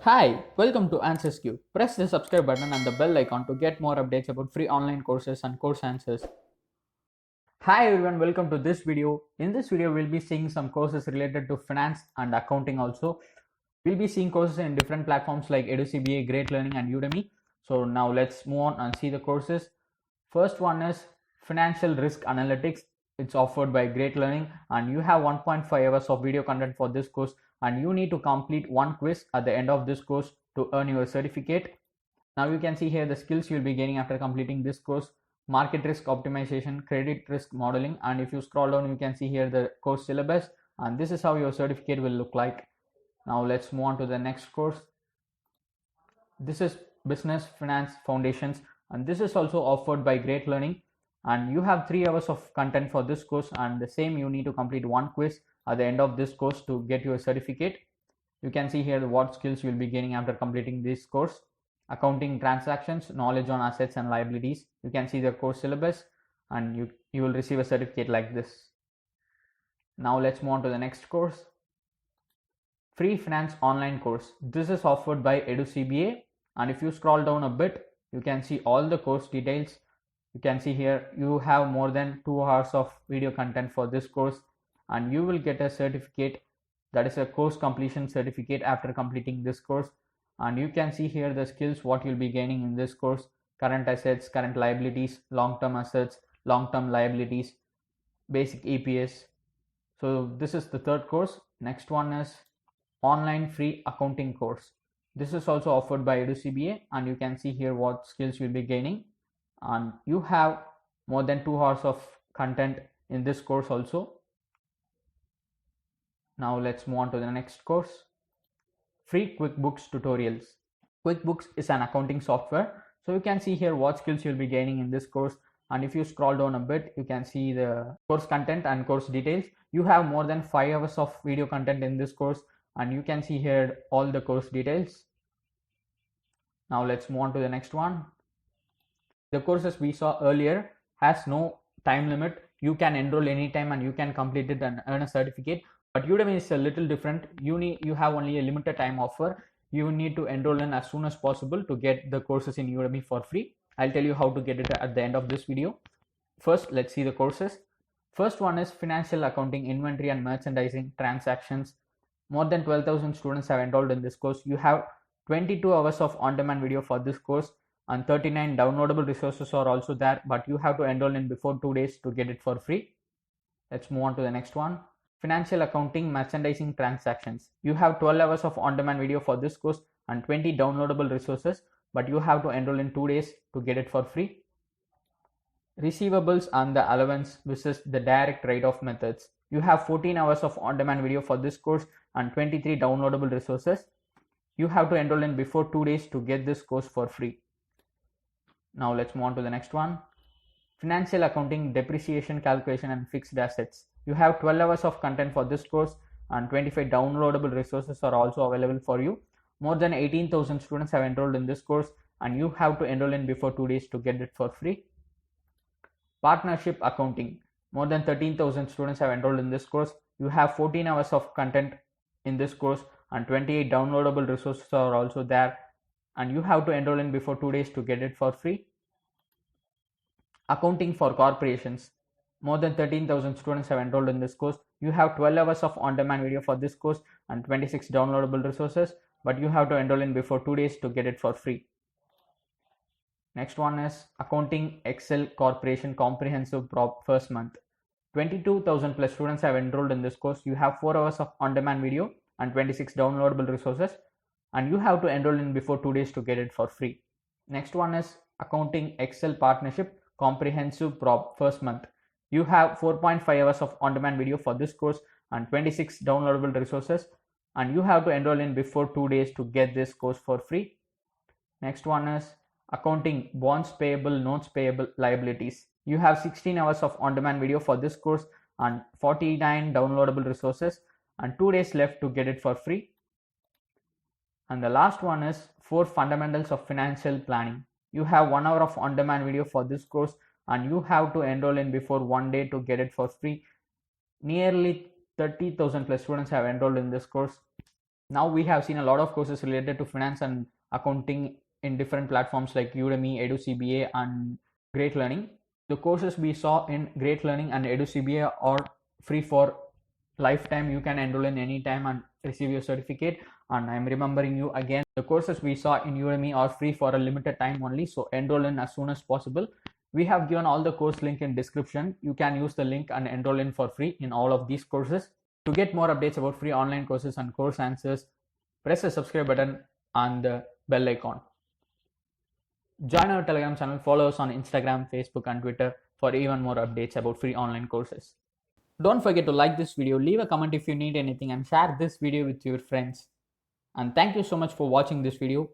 Hi, welcome to Answers Queue. Press the subscribe button and the bell icon to get more updates about free online courses and course answers. Hi everyone, welcome to this video. In this video, we'll be seeing some courses related to finance and accounting also. We'll be seeing courses in different platforms like 𝘼𝙇𝙀𝙍𝙍, Great Learning and Udemy. So now let's move on and see the courses. First one is Financial Risk Analytics. It's offered by Great Learning and you have 1.5 hours of video content for this course, and you need to complete one quiz at the end of this course to earn your certificate. Now you can see here the skills you'll be gaining after completing this course: market risk optimization, credit risk modeling, and if you scroll down you can see here the course syllabus, and this is how your certificate will look like. Now let's move on to the next course. This is Business Finance Foundations, and this is also offered by Great Learning, and you have 3 hours of content for this course, and the same you need to complete one quiz at the end of this course to get your certificate. You can see here what skills you'll be gaining after completing this course: accounting transactions, knowledge on assets and liabilities. You can see the course syllabus and you will receive a certificate like this. Now let's move on to the next course. Free Finance Online Course. This is offered by 𝘼𝙇𝙀𝙍𝙍, and if you scroll down a bit you can see all the course details. You can see here you have more than 2 hours of video content for this course, and you will get a certificate, that is a course completion certificate, after completing this course. And you can see here the skills what you'll be gaining in this course: current assets, current liabilities, long-term assets, long-term liabilities, basic EPS. So this is the third course. Next one is Online Free Accounting Course. This is also offered by 𝘼𝙇𝙀𝙍𝙍, and you can see here what skills you'll be gaining, and you have more than 2 hours of content in this course also. Now let's move on to the next course. Free QUICKBOOKS Tutorials. QUICKBOOKS is an accounting software, so you can see here what skills you'll be gaining in this course, and if you scroll down a bit you can see the course content and course details. You have more than 5 hours of video content in this course, and you can see here all the course details. Now let's move on to the next one. The courses we saw earlier has no time limit. You can enroll anytime and you can complete it and earn a certificate. But Udemy is a little different. You have only a limited time offer. You need to enroll in as soon as possible to get the courses in Udemy for free. I'll tell you how to get it at the end of this video. First, let's see the courses. First one is Financial Accounting, Inventory and Merchandising Transactions. More than 12,000 students have enrolled in this course. You have 22 hours of on-demand video for this course, and 39 downloadable resources are also there, but you have to enroll in before 2 days to get it for free. Let's move on to the next one. Financial Accounting, Merchandising Transactions. You have 12 hours of on-demand video for this course and 20 downloadable resources, but you have to enroll in 2 days to get it for free. Receivables and the allowance versus the direct write-off methods. You have 14 hours of on-demand video for this course and 23 downloadable resources. You have to enroll in before 2 days to get this course for free. Now let's move on to the next one. Financial Accounting, Depreciation Calculation and Fixed Assets. You have 12 hours of content for this course and 25 downloadable resources are also available for you. More than 18,000 students have enrolled in this course, and you have to enroll in before 2 days to get it for free. Partnership Accounting. More than 13,000 students have enrolled in this course. You have 14 hours of content in this course and 28 downloadable resources are also there, and you have to enroll in before 2 days to get it for free. Accounting for Corporations. More than 13,000 students have enrolled in this course. You have 12 hours of on-demand video for this course and 26 downloadable resources, but you have to enroll in before 2 days to get it for free. Next one is Accounting Excel Corporation Comprehensive Prop First Month. 22,000 plus students have enrolled in this course. You have 4 hours of on-demand video and 26 downloadable resources, and you have to enroll in before 2 days to get it for free. Next one is Accounting Excel Partnership Comprehensive Prop First Month. You have 4.5 hours of on-demand video for this course and 26 downloadable resources, and you have to enroll in before 2 days to get this course for free. Next one is Accounting Bonds Payable, Notes Payable, Liabilities. You have 16 hours of on-demand video for this course and 49 downloadable resources, and 2 days left to get it for free. And the last one is 4 Fundamentals of Financial Planning. You have 1 hour of on-demand video for this course, and you have to enroll in before 1 day to get it for free. Nearly 30,000 plus students have enrolled in this course. Now we have seen a lot of courses related to finance and accounting in different platforms like Udemy, 𝘼𝙇𝙀𝙍𝙏 and Great Learning. The courses we saw in Great Learning and 𝘼𝙇𝙀𝙍 are free for lifetime. You can enroll in any time and receive your certificate. And I'm remembering you again, the courses we saw in Udemy are free for a limited time only, so enroll in as soon as possible. We have given all the course link in description. You can use the link and enroll in for free in all of these courses. To get more updates about free online courses and course answers, press the subscribe button and the bell icon. Join our Telegram channel, follow us on Instagram, Facebook and Twitter for even more updates about free online courses. Don't forget to like this video, leave a comment if you need anything and share this video with your friends. And thank you so much for watching this video.